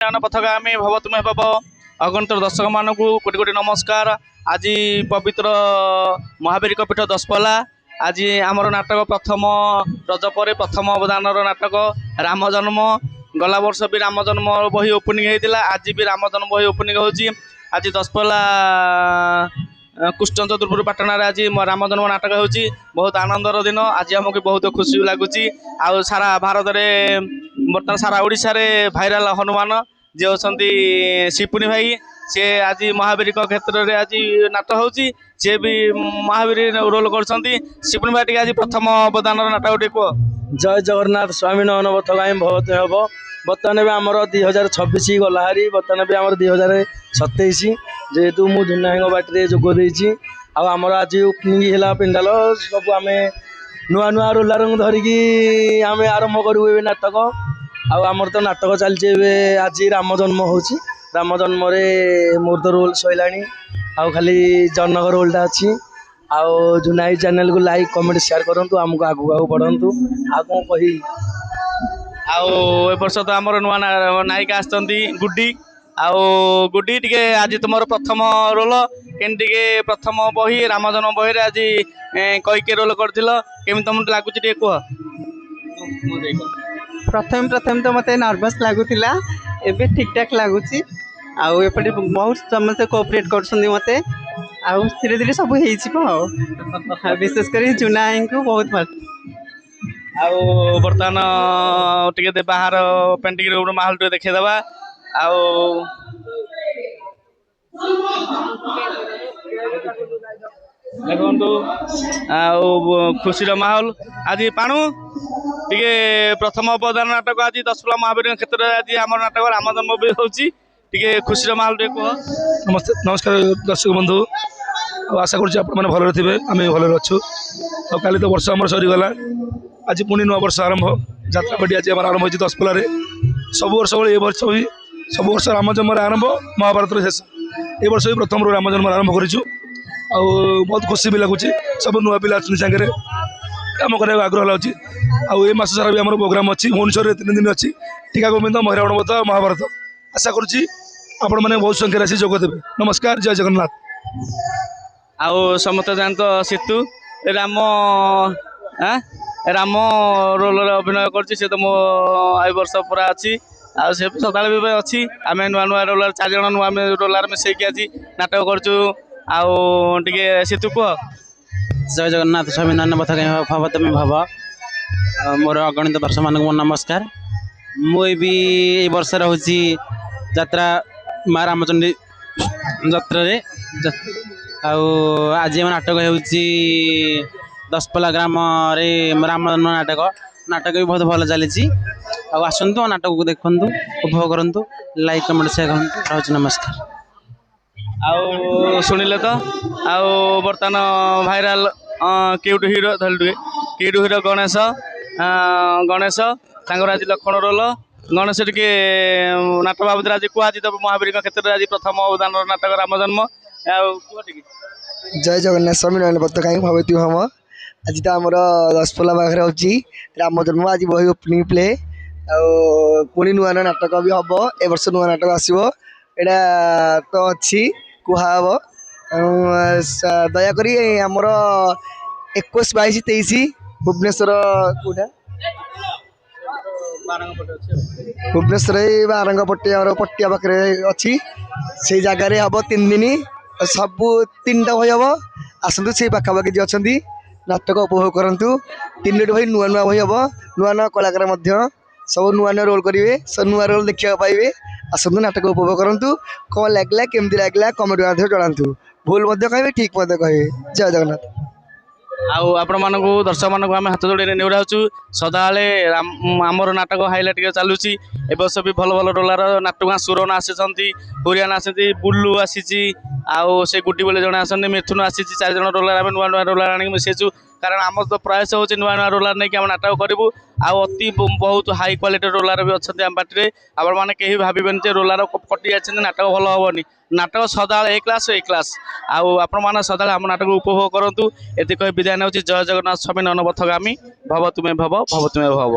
पथगामी भव तुम्हें भव अगणित दर्शक मानू कोटि कोटि नमस्कार। आज पवित्र महावीर पीठ दशपल्ला आज आमर नाटक प्रथम रज पर प्रथम अवदान नाटक राम जन्म गला वर्ष भी राम जन्म बही ओपनिंग होता आज भी राम जन्म बही ओपनिंग होची। आज दशपल्ला कृष्णचंद्रपुर पाटना आज राम जन्म नाटक होची। बहुत आनंदर दिन आज आमको बहुत खुशी लगुच। आ सारा भारत में बर्तमान सारा ओडिशा रे भाइराल हनुमान जे होती शिपुनी भाई सी आज महावीर क्षेत्र में आज नाटक होची। सी भी महावीर रोल कर शिपुनी भाई आज प्रथम अवदान नाटक कह। जय जगन्नाथ स्वामी नयन पथगामी भवत हम बर्तमान भी आमर 2026 गला हारी बर्तमान भी आम 2027 जेहेतु मु झुना बाटी जोगदे आमर आज ओपनिंग है पेंडाल सब आम नुआ नुआ रोलार धरिकी आम आरंभ करूँ ए नाटक आमर तो नाटक चलती आज राम जन्म हो राम जन्म मोर तो रोल सैला खाली जनक रोलटा अच्छी आउ जुनाई चैनल को लाइक कमेंट शेयर करूँ आमको आगू आगू बढ़ू आ कौन कही वर्ष तो आम नुआ नायिका आसती गुड्डी आउ गुड्डी टे आज तुम प्रथम रोल के प्रथम बही राम जन्म बही आज कईके रोल करमी तुम लगुच कह। प्रथम प्रथम तो मत नर्भस लगुला एबे ठीक ठाक लगुच आउपटे बहुत समस्त कोऑपरेट कर मत आउ धीरे धीरे सब हो विशेषकर जुना को बहुत भल बर्तमान टे बाहर पेंटिंग रूम माहौल टे देखा देखु खुशी माहौल आज पाणु टे प्रथम अवदान नाटक आज दशपल्ला महावीर क्षेत्र में आज आम नाटक राम जन्म भी होची टे खुशी माहौल टे कह। नमस्ते नमस्कार दर्शक बंधु आशा करुँ आप भल थे आम भल अच्छु काली तो वर्ष आम सरीगला आज पुणी नुआ वर्ष आरंभ यात्रा पार्टी आज आम आरंभ हो दशपल्ला सब वर्ष भाई वर्ष भी सब वर्ष राम जन्म आरंभ महाभारत शेष ए वर्ष भी प्रथम राम जन्म आरंभ करूँ बहुत खुशी भी लगुच सब नुआ पिला सागर कम करने आग्रह लगे आउ मस सारा भी आम प्रोग्राम अच्छी भुवनेश्वर में 3 दिन अच्छी टीका गोविंद महिला गणपत महाभारत आशा करुँची आपण मैंने बहुत संख्या आसी जोगदेवे। नमस्कार जय जगन्नाथ। आउ समस्त जानत सीतु राम राम रोल अभिनय कर तो मो आई वर्ष पूरा अच्छी आ सदा भी अच्छी आम नुआ नुआ रोलार 4 जन नुआ रोलार मिसेक आज नाटक करूँ आउे सीतु कह। जय जगन्नाथ स्वामी नयन पथगामी भव तुम्हें भव मोर अगणित दर्शक मान नमस्कार। मुई भी ये वर्ष रोची यात्रा माँ रामचंडी यात्रा आज नाटक हो दशपल्ला ग्राम राम जन्म नाटक नाटक भी बहुत भल चली आसतु नाटक को देखु उपभोग करूँ लाइक कमेंट शेयर करूँ रोज नमस्कार। आउ शुणिले तो आउ बर्तमान भाइराल क्यूट हीरो धलटुए क्यूट हीरो गणेश गणेश आज लक्षण रोल गणेश टे नाटक बाबद आज कह तो महावीर क्षेत्र में आज प्रथम अवदान नाटक राम जन्म जय जगन्नाथ स्वामी नयन पथगामी भवतु हम आज तो आमर दशपल्ला पाखे होची राम जन्म आज बही ओपनिंग प्ले पुणी नुआ नुआ नाटक भी हम ए वर्ष नुआ नाटक आसो एटा तो अच्छी कुहब दयाक आमर 21, 22, 23 भुवनेश्वर कौटा भुवनेश्वर बारंगपट्टी पटिया पाखे अच्छी से जगार हम 3 दिन सब 3टा भाई हम आसतु से पाखापाखि जी अच्छा नाटक उपभोग करूँ 3टी भाई नुआ नुआ भाई हम नुआ नुआ कलाकार सब नुआ नुआ रोल करेंगे सब नुआ रोल देखा पाइबे आसतु नाटक उपभोग करूँ कौन लगला केमती लगला कमेंट माध्यम जनातु भूल कहे ठीक कहे। जय जगन्नाथ। आपण मानू दर्शक मानक आम हाथ जोड़ी निराचु सदा आमर नाटक हाइलाइट चलुची ए वर्ष भी भल भल रोलार नाटक सुरन आसी हुरियान आसी बुल्लू आसी आउ से गुड्डी बोले जड़े आसती मिथुन आसी 4 जन रोलार आम नुआ नुआ रोलार आनी मिसेचु कारण आम तो प्रयास हो नुआ नुआ रोलार नहीं आम नाटक करूँ अति बहुत हाई क्वालिटी रोलार भी अच्छा आम पार्टी आप कहीं भावेनि रोलार कटि जाती नाटक भल हेनी नाटक सदा ए क्लास आपण मैंने सदा आम नाटक उपभोग करूँ ये कही विदाय नौ जय जगन्नाथ स्वामी नयन पथगामी भव तुम्हें भव भव तुम्हें भव।